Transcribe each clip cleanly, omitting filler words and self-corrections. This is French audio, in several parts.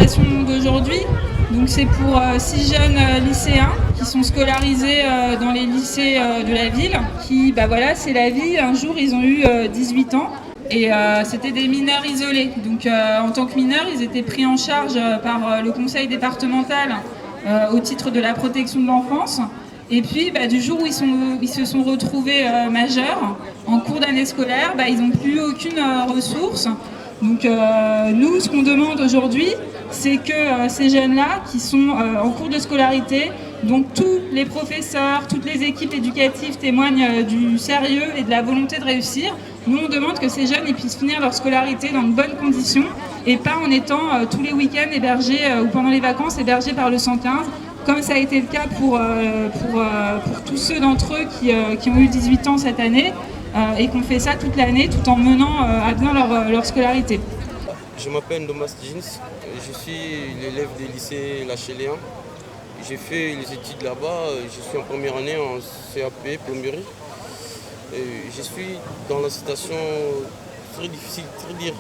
situation d'aujourd'hui. Donc c'est pour 6 jeunes lycéens qui sont scolarisés dans les lycées de la ville. Qui, voilà, c'est la vie. Un jour, ils ont eu 18 ans. Et c'était des mineurs isolés. Donc en tant que mineurs, ils étaient pris en charge par le conseil départemental au titre de la protection de l'enfance. Et puis du jour où ils se sont retrouvés majeurs, en cours d'année scolaire, ils n'ont plus aucune ressource. Donc nous, ce qu'on demande aujourd'hui, c'est que ces jeunes-là, qui sont en cours de scolarité, donc tous les professeurs, toutes les équipes éducatives témoignent du sérieux et de la volonté de réussir. Nous, on demande que ces jeunes puissent finir leur scolarité dans de bonnes conditions et pas en étant tous les week-ends hébergés ou pendant les vacances hébergés par le 115, comme ça a été le cas pour tous ceux d'entre eux qui ont eu 18 ans cette année et qui ont fait ça toute l'année tout en menant à bien leur scolarité. Je m'appelle Thomas Jeans, je suis l'élève du lycée La Chéléen. J'ai fait les études là-bas, je suis en première année en CAP, plomberie. Je suis dans la situation très difficile, très dure.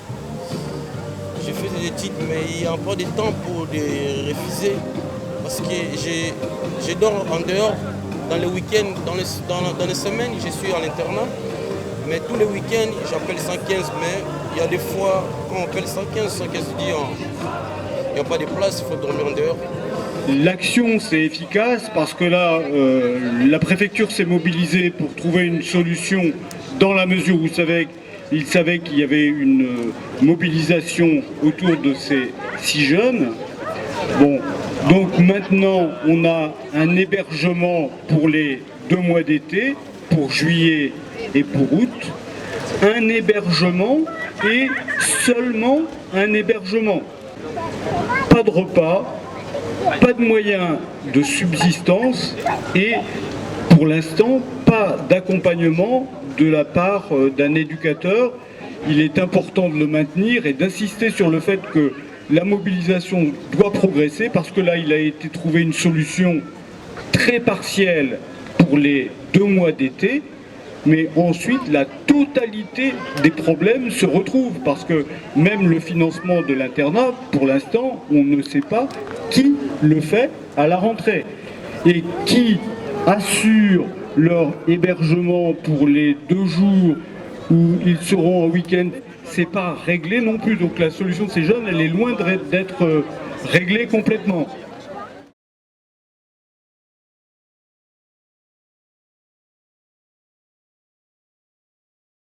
J'ai fait des études, mais il n'y a pas de temps pour les refuser. Parce que je dors en dehors, dans les week-ends, dans les semaines, je suis à l'internat. Mais tous les week-ends, j'appelle 115, mais il y a des fois, quand on appelle 115 dit il n'y a pas de place, il faut dormir en dehors. L'action, c'est efficace parce que là, la préfecture s'est mobilisée pour trouver une solution dans la mesure où il savait qu'il y avait une mobilisation autour de ces 6 jeunes. Bon, donc maintenant, on a un hébergement pour les 2 mois d'été, pour juillet et pour août. Un hébergement et seulement un hébergement. Pas de repas, pas de moyens de subsistance et pour l'instant pas d'accompagnement de la part d'un éducateur. Il est important de le maintenir et d'insister sur le fait que la mobilisation doit progresser parce que là il a été trouvé une solution très partielle pour les 2 mois d'été. Mais ensuite, la totalité des problèmes se retrouve parce que même le financement de l'internat, pour l'instant, on ne sait pas qui le fait à la rentrée et qui assure leur hébergement pour les 2 jours où ils seront en week-end. C'est pas réglé non plus. Donc la solution de ces jeunes, elle est loin d'être réglée complètement.